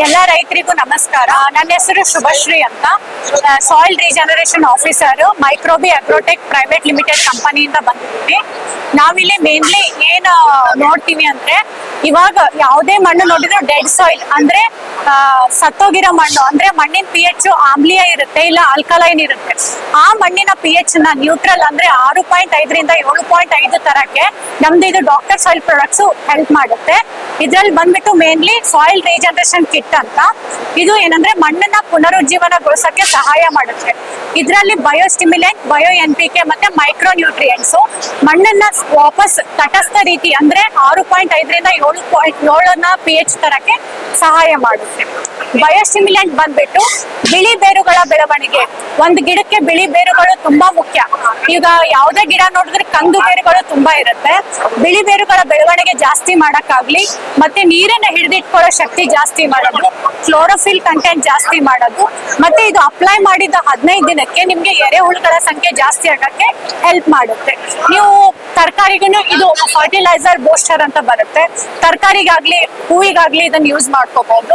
ಎಲ್ಲ ರೈತರಿಗೂ ನಮಸ್ಕಾರ. ನನ್ನ ಹೆಸರು ಶುಭಶ್ರೀ ಅಂತ, soil regeneration officer, Microbi agrotech private limited ಕಂಪನಿಯಿಂದ ಬಂದಿದ್ದೀವಿ. ನಾವಿಲ್ಲಿ ಮೇನ್ಲಿ ಏನ್ ನೋಡ್ತೀವಿ ಅಂದ್ರೆ, ಇವಾಗ ಯಾವುದೇ ಮಣ್ಣು ನೋಡಿದ್ರು ಡೆಡ್ ಸಾಯಿಲ್ ಅಂದ್ರೆ ಸತ್ತೋಗಿರೋ ಮಣ್ಣು, ಅಂದ್ರೆ ಮಣ್ಣಿನ pH ಆಮ್ಲೀಯ ಇರುತ್ತೆ ಇಲ್ಲ ಆಲ್ಕಲೈನ್ ಇರುತ್ತೆ. ಆ ಮಣ್ಣಿನ pH ನ ನ್ಯೂಟ್ರಲ್ ಅಂದ್ರೆ 6.5 ರಿಂದ 7.5 ತರಕ್ಕೆ ನಮ್ದು ಇದು ಡಾಕ್ಟರ್ ಸಾಯಿಲ್ ಪ್ರಾಡಕ್ಟ್ಸ್ ಹೆಲ್ಪ್ ಮಾಡುತ್ತೆ. ಇದ್ರಲ್ಲಿ ಬಂದ್ಬಿಟ್ಟು ಮೇನ್ಲಿ ಸಾಯಿಲ್ ರೀಜನರೇಷನ್ ಕಿಟ್ ಅಂತ, ಇದು ಏನಂದ್ರೆ ಮಣ್ಣನ್ನ ಪುನರುಜ್ಜೀವನಗೊಳಿಸಕ್ಕೆ ಸಹಾಯ ಮಾಡುತ್ತೆ. ಇದರಲ್ಲಿ ಬಯೋಸ್ಟಿಮ್ಯುಲೆಂಟ್, ಬಯೋ NPK ಮತ್ತೆ ಮೈಕ್ರೋ ನ್ಯೂಟ್ರಿಯೆಂಟ್ಸ್ ಮಣ್ಣನ್ನ ವಾಪಸ್ ತಟಸ್ಥ ರೀತಿ ಅಂದ್ರೆ 6.5 ರಿಂದ 7.7 pH ತರಕ್ಕೆ ಸಹಾಯ ಮಾಡುತ್ತೆ. ಬಯೋಸ್ಟಿಮ್ಯುಲೆಂಟ್ ಬಂದ್ಬಿಟ್ಟು ಬಿಳಿ ಬೇರುಗಳ ಬೆಳವಣಿಗೆ. ಒಂದು ಗಿಡಕ್ಕೆ ಬಿಳಿ ಬೇರುಗಳು ತುಂಬಾ ಮುಖ್ಯ. ಈಗ ಯಾವುದೇ ಗಿಡ ನೋಡಿದ್ರೆ ಕಂದು ಬೇರುಗಳು ತುಂಬಾ ಇರುತ್ತೆ. ಬಿಳಿ ಬೇರುಗಳ ಬೆಳವಣಿಗೆ ಜಾಸ್ತಿ ಮಾಡಕ್ಕಾಗ್ಲಿ, ಮತ್ತೆ ನೀರನ್ನ ಹಿಡಿದಿಟ್ಕೊಳ್ಳೋ ಶಕ್ತಿ ಜಾಸ್ತಿ ಮಾಡೋದು, ಕ್ಲೋರೋಫಿಲ್ ಕಂಟೆಂಟ್ ಜಾಸ್ತಿ ಮಾಡೋದು, ಮತ್ತೆ ಇದು ಅಪ್ಲೈ ಮಾಡಿದ 15 ದಿನಕ್ಕೆ ನಿಮ್ಗೆ ಎರೆಹುಳುಗಳ ಸಂಖ್ಯೆ ಜಾಸ್ತಿ ಆಗಕ್ಕೆ ಹೆಲ್ಪ್ ಮಾಡುತ್ತೆ. ನೀವು ತರಕಾರಿಗೂ ಇದು ಫರ್ಟಿಲೈಸರ್ ಬೂಸ್ಟರ್ ಅಂತ ಬರುತ್ತೆ. ತರಕಾರಿಗಾಗ್ಲಿ ಹೂವಿಗಾಗ್ಲಿ ಇದನ್ನ ಯೂಸ್ ಮಾಡ್ಕೋಬಹುದು.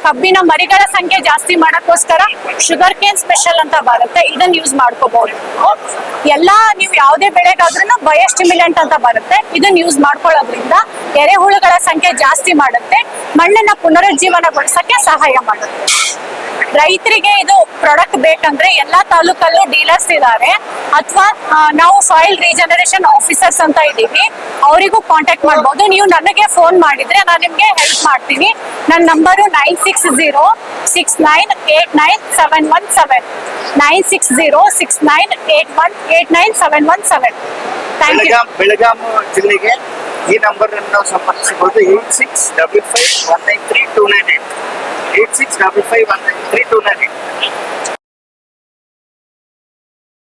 ಕಬ್ಬಿನ ಮರಿಗಳ ಸಂಖ್ಯೆ ಜಾಸ್ತಿ ಮಾಡಕ್ಕೋಸ್ಕರ ಶುಗರ್ ಕೇನ್ ಸ್ಪೆಷಲ್ ಅಂತ ಬರುತ್ತೆ, ಇದನ್ನ ಯೂಸ್ ಮಾಡ್ಕೋಬಹುದು. ಎಲ್ಲಾ ನೀವು ಯಾವುದೇ ಬೆಳೆಗಾದ್ರೂ ಬಯೋಸ್ಟಿಮ್ಯುಲೆಂಟ್ ಅಂತ ಬರುತ್ತೆ, ಇದನ್ನ ಯೂಸ್ ಮಾಡ್ಕೊಳ್ಳೋದ್ರಿಂದ ಎರೆಹುಳುಗಳ ಸಂಖ್ಯೆ ಜಾಸ್ತಿ ಮಾಡುತ್ತೆ, ಮಣ್ಣನ್ನ ಪುನರುಜ್ಜೀವನಗೊಳಿಸಕ್ಕೆ ಸಹಾಯ ಮಾಡುತ್ತೆ. ರೈತರಿಗೆ ಇದು ಪ್ರಾಡಕ್ಟ್ ಬೇಕಂದ್ರೆ ಎಲ್ಲಾ ತಾಲೂಕಲ್ಲೂ ಡೀಲರ್ಸ್ ಇದ್ದಾರೆ, ಅಥವಾ ನಾವು ಸಾಯಿಲ್ ರೀಜನರೇಷನ್ ಆಫೀಸರ್ಸ್ ಅಂತ ಇದ್ದೀವಿ, ಅವರಿಗೂ ಕಾಂಟ್ಯಾಕ್ಟ್ ಮಾಡಬಹುದು. ನೀವು ನನಗೆ ಫೋನ್ ಮಾಡಿದ್ರೆ ನಾನು ನಿಮ್ಗೆ ಹೆಲ್ಪ್ ಮಾಡ್ತೀನಿ. ನನ್ನ ನಂಬರು 9606989717 96069817. Thank you. ಬೆಳಗಾಂ ಜಿಲ್ಲೆಗೆ ಈ ನಂಬರ್ ಅನ್ನು ನಾವು ಸಂಪರ್ಕಿಸಬಹುದು. 8655193298 8655193298.